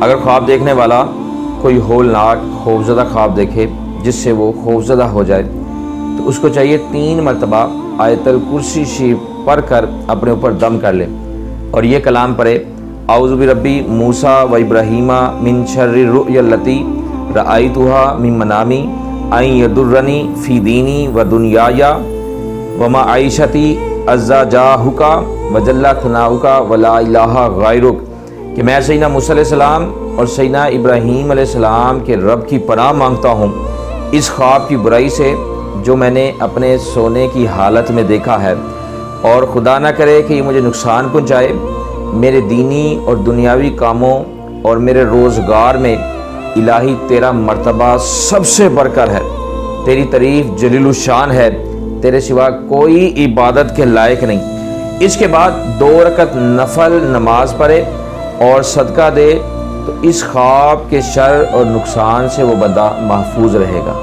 اگر خواب دیکھنے والا کوئی ہولناک خوفزدہ خواب دیکھے جس سے وہ خوفزدہ ہو جائے تو اس کو چاہیے 3 مرتبہ آیت الکرسی شریف پڑھ کر اپنے اوپر دم کر لے اور یہ کلام پڑھے: اعوذ بربی موسیٰ و ابراہیم من شر الرؤیا التی رأیتها من منامی ان یضرنی فی دینی و دنیای و معیشتی عز جاہک و جل ثناؤک و لا الہ غیرک، کہ میں سیدنا موسیٰ علیہ السلام اور سیدنا ابراہیم علیہ السلام کے رب کی پناہ مانگتا ہوں اس خواب کی برائی سے جو میں نے اپنے سونے کی حالت میں دیکھا ہے، اور خدا نہ کرے کہ یہ مجھے نقصان پہنچائے۔ میرے دینی اور دنیاوی کاموں اور میرے روزگار میں الہی تیرا مرتبہ سب سے بڑھ کر ہے، تیری تعریف جلیل الشان ہے، تیرے سوا کوئی عبادت کے لائق نہیں۔ اس کے بعد 2 رکعت نفل نماز پڑھے اور صدقہ دے تو اس خواب کے شر اور نقصان سے وہ بندہ محفوظ رہے گا۔